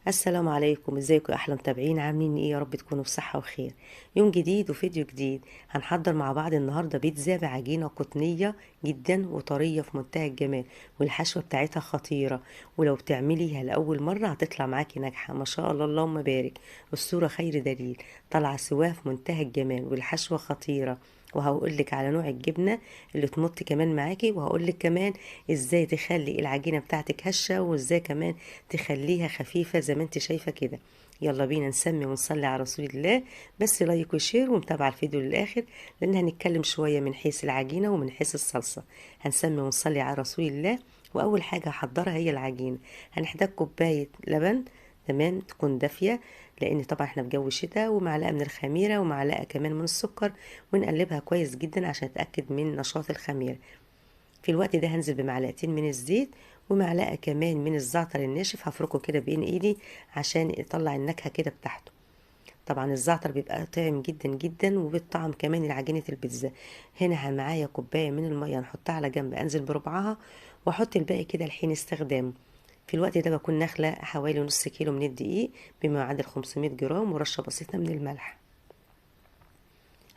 السلام عليكم، ازيكم يا احلى متابعين؟ عاملين ايه؟ يا رب تكونوا بصحة وخير. يوم جديد وفيديو جديد. هنحضر مع بعض النهاردة بيتزا بعجينة قطنية جدا وطرية في منتهى الجمال، والحشوة بتاعتها خطيرة. ولو بتعمليها لأول مرة هتطلع معاكي ناجحة ما شاء الله، اللهم بارك. الصورة خير دليل. طالعة سواها في منتهى الجمال والحشوة خطيرة. وهقولك على نوع الجبنة اللي تمط كمان معاكي، وهقولك كمان ازاي تخلي العجينة بتاعتك هشة، وازاي كمان تخليها خفيفة زي ما انت شايفة كده. يلا بينا نسمي ونصلي على رسول الله. بس لايك وشير ومتابعة الفيديو للآخر، لأن هنتكلم شوية من حيث العجينة ومن حيث الصلصة. هنسمي ونصلي على رسول الله. وأول حاجة هحضرها هي العجينة. هنحتاج كوباية لبن، تمام، تكون دافية، لأن طبعا احنا في جو شتاء، ومعلقة من الخميرة ومعلقة كمان من السكر، ونقلبها كويس جدا عشان نتأكد من نشاط الخميرة. في الوقت ده هنزل بمعلقتين من الزيت، ومعلقة كمان من الزعتر الناشف، هفركه كده بين ايدي عشان يطلع النكهة كده بتاعته. طبعا الزعتر بيبقى طعم جدا جدا، وبالطعم كمان العجينة البيتزا. هنا معايا كوباية من المية، نحطها على جنب، انزل بربعها واحط الباقي كده لحين استخدامه. في الوقت ده بكون ناخلة حوالي نص كيلو من الدقيق بما يعادل 500 جرام، ورشة بسيطة من الملح.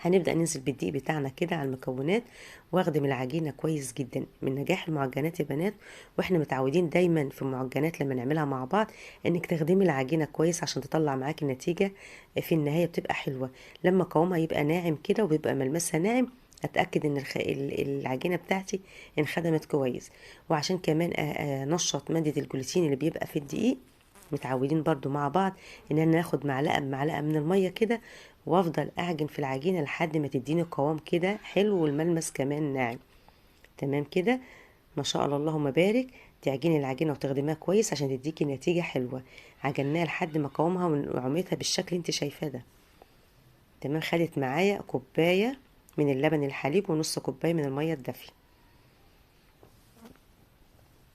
هنبدأ ننزل بالدقيق بتاعنا كده على المكونات، واخدم العجينة كويس جدا. من نجاح المعجنات يا بنات، واحنا متعودين دايما في المعجنات لما نعملها مع بعض، انك تخدمي العجينة كويس عشان تطلع معاكي النتيجة في النهاية بتبقى حلوة. لما قوامها يبقى ناعم كده وبيبقى ملمسها ناعم، اتاكد ان العجينه بتاعتي انخدمت كويس. وعشان كمان انشط ماده الجلوتين اللي بيبقى في الدقيق، متعودين برضو مع بعض ان انا ناخد معلقه بمعلقه من الميه كده، وافضل اعجن في العجينه لحد ما تديني قوام كده حلو، والملمس كمان ناعم. تمام كده، ما شاء الله اللهم بارك. تعجني العجينه وتخدميها كويس عشان تديكي نتيجه حلوه. عجناها لحد ما قوامها ونعومتها بالشكل اللي انت شايفاه ده. تمام، خدت معايا كوبايه من اللبن الحليب ونص كوبايه من الميه الدافيه.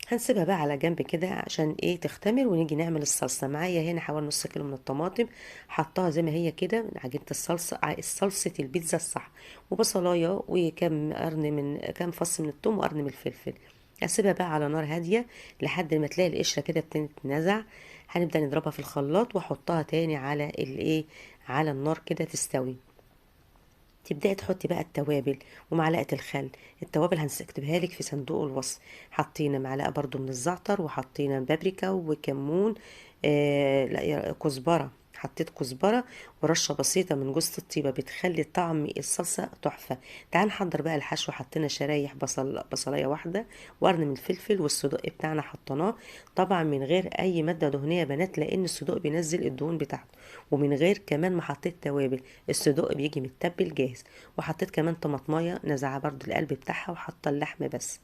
هنسيبها بقى على جنب كده عشان ايه تختمر، ونيجي نعمل الصلصه. معايا هنا حوالي نص كيلو من الطماطم، حطها زي ما هي كده من عجينه الصلصه، صلصه البيتزا الصح. وبصلايه وكم قرن من كام فص من الثوم وقرن من الفلفل. اسيبها بقى على نار هاديه لحد ما تلاقي القشره كده بتتنزع. هنبدا نضربها في الخلاط واحطها تاني على الايه، على النار كده تستوي. تبداي تحطي بقى التوابل ومعلقه الخل. التوابل هنكتبها لك في صندوق الوصف. حطينا معلقه برضو من الزعتر، وحطينا بابريكا وكمون، لا كزبره، حطيت كزبره، ورشه بسيطه من جوز الطيبه بتخلي طعم الصلصه تحفه. تعال نحضر بقى الحشو. حطينا شرايح بصلايه واحده، وقرن من الفلفل، والصدق بتاعنا حطيناه. طبعا من غير اي ماده دهنيه يا بنات، لان الصدق بينزل الدهون بتاعته. ومن غير كمان ما حطيت توابل، الصدوق بيجي متبل جاهز. وحطيت كمان طماطمايه نزعه برضو القلب بتاعها، وحاطه اللحم بس.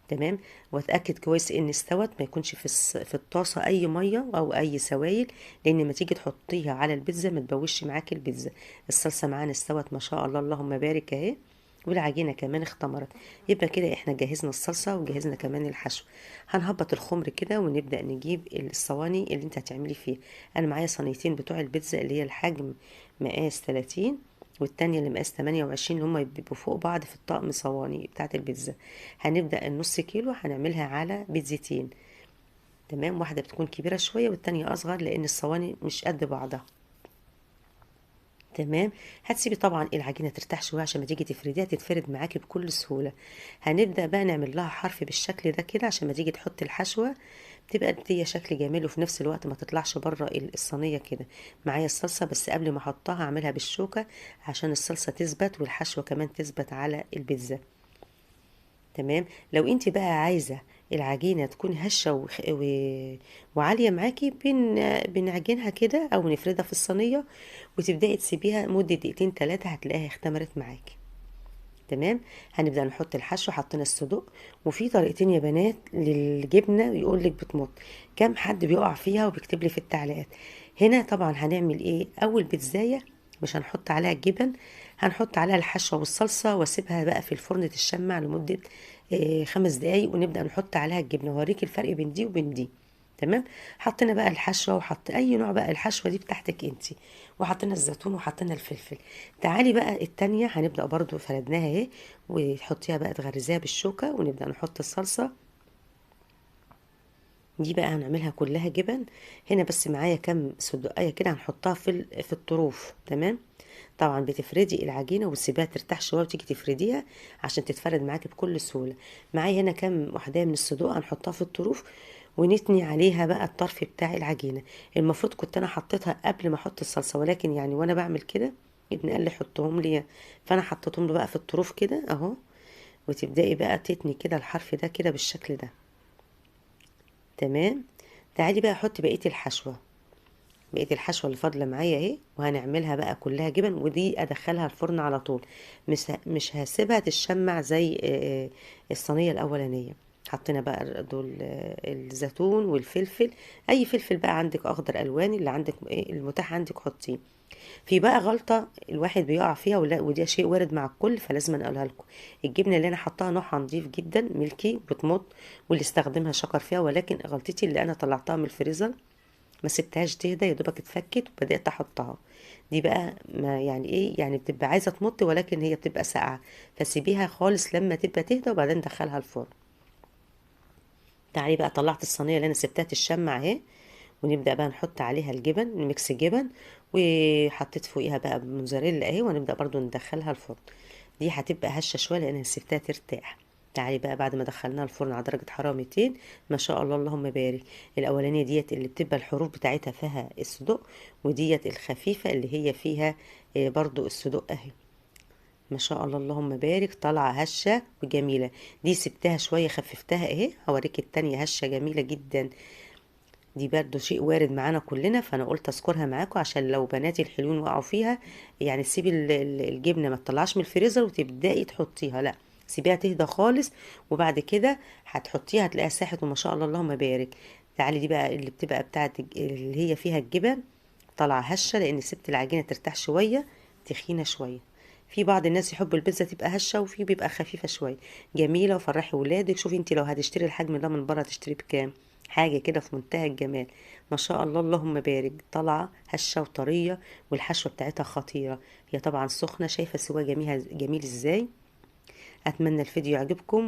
تمام. واتاكد كويس ان استوت، ما يكونش في الطاسه اي ميه او اي سوائل، لان ما تيجي تحطيها على البيتزا ما تبوش معاكي البيتزا. الصلصه معانا استوت ما شاء الله اللهم بارك اهي، والعجينه كمان اختمرت. يبقى كده احنا جهزنا الصلصه وجهزنا كمان الحشو. هنهبط الخمر كده ونبدا نجيب الصواني اللي انت هتعملي فيها. انا معايا صينيتين بتوع البيتزا اللي هي الحجم مقاس 30، والتانية اللي مقاس 28، اللي هما بيبقوا فوق بعض في الطقم صواني بتاعت البيتزا. هنبدأ النص كيلو هنعملها على بيتزتين. تمام، واحدة بتكون كبيرة شوية والتانية أصغر، لأن الصواني مش قد بعضها. تمام. هتسيبي طبعا العجينه ترتاح شويه عشان ما تيجي تفرديها تتفرد معاكي بكل سهوله. هنبدا بقى نعمل لها حرف بالشكل ده كده، عشان ما تيجي تحط الحشوه تبقى دي شكل جميل، وفي نفس الوقت ما تطلعش بره الصينيه كده. معايا الصلصه، بس قبل ما احطها اعملها بالشوكه عشان الصلصه تثبت والحشوه كمان تثبت على البيتزا. تمام. لو انت بقى عايزه العجينه تكون هشه وعاليه معاكي، بنعجنها كده او نفردها في الصينيه، وتبداي تسيبيها مده دقيقتين 3 هتلاقيها اختمرت معاكي. تمام. هنبدا نحط الحشو. حطينا الصدوق. وفي طريقتين يا بنات للجبنه يقول لك بتمط، كم حد بيقع فيها وبيكتب لي في التعليقات. هنا طبعا هنعمل ايه؟ اول بيتزايه مش هنحط عليها الجبن، هنحط عليها الحشوه والصلصه، واسيبها بقى في الفرن تشمع لمده 5 دقايق، ونبدا نحط عليها الجبنه. وهوريك الفرق بين دي وبين دي. تمام. حطينا بقى الحشوه، وحط اي نوع بقى الحشوه دي بتاعتك انتي، وحطينا الزيتون وحطينا الفلفل. تعالي بقى التانية هنبدأ برضو فردناها اهي، وتحطيها بقى تغرزيها بالشوكة، ونبدأ نحط الصلصة دي بقى هنعملها كلها جبن. هنا بس معايا كام صدقية كده هنحطها في الطروف. تمام. طبعا بتفردي العجينة وتسيبيها ترتاح شوية وتيجي تفرديها عشان تتفرد معاكي بكل سهولة. معايا هنا كام واحدة من الصدوق هنحطها في الطروف ونتني عليها بقى الطرف بتاع العجينة. المفروض كنت انا حطيتها قبل ما احط الصلصة، ولكن يعني وانا بعمل كده ابني قال لي حطهم لي، فانا حطيتهم له بقى في الطروف كده اهو. وتبدأي بقى تتني كده الحرف ده كده بالشكل ده. تمام. تعالي بقى احط بقية الحشوة. بقية الحشوة اللي فاضلة معايا اهي، وهنعملها بقى كلها جبن، ودي ادخلها الفرن على طول. مش هسيبها تشمع زي الصينية الاولانية. حطينا بقى دول الزيتون والفلفل. اي فلفل بقى عندك اخضر الواني اللي عندك المتاح عندك حطيه. في بقى غلطة الواحد بيقع فيها وده شيء وارد مع الكل، فلازم اقولها لكم. الجبنة اللي انا حطاها نوعها نضيف جدا ملكي بتمط، واللي استخدمها شكر فيها، ولكن غلطتي اللي انا طلعتها من الفريزر ما سبتهاش تهدى، يا دوبك اتفكت وبدات احطها. دي بقى ما يعني ايه، يعني بتبقى عايزه تمط ولكن هي بتبقى ساقعه، فسيبيها خالص لما تبقى تهدى وبعدين دخلها الفرن. تعالي بقى طلعت الصينيه اللي انا سبتها تشمع اهي، ونبدا بقى نحط عليها الجبن، ميكس جبن، وحطيت فوقيها بقى موزاريلا اهي، ونبدا برضو ندخلها الفرن. دي هتبقى هشه شويه لان أنا سبتها ترتاح. تعالي بقى بعد ما دخلناها الفرن على درجه حراره 200، ما شاء الله اللهم بارك. الاولانيه ديت اللي بتبقى الحروف بتاعتها فيها الصدق، وديت الخفيفه اللي هي فيها برضو الصدق اهي. ما شاء الله اللهم بارك، طالعه هشه وجميله. دي سبتها شويه خففتها اهي، هوريك التانية هشه جميله جدا. دي برضو شيء وارد معانا كلنا، فانا قلت اذكرها معاكم عشان لو بناتي الحلوين وقعوا فيها. يعني تسيبي الجبنه ما تطلعش من الفريزر وتبداي تحطيها، لا، سيبيها تهدى خالص، وبعد كده هتحطيها هتلاقيها ساحت وما شاء الله اللهم بارك. تعالي دي بقى اللي بتبقى بتاعت اللي هي فيها الجبن طالعه هشه، لان سبت العجينه ترتاح شويه، تخينه شويه. في بعض الناس يحبوا البيتزا تبقى هشه، وفي بيبقى خفيفه شويه. جميله وفرحي ولادك. شوفي انت لو هتشتري الحجم ده من بره تشتري بكام؟ حاجه كده في منتهى الجمال. ما شاء الله اللهم بارك، طالعه هشه وطريه، والحشوه بتاعتها خطيره. هي طبعا سخنه، شايفه سوا جميل ازاي. اتمنى الفيديو يعجبكم.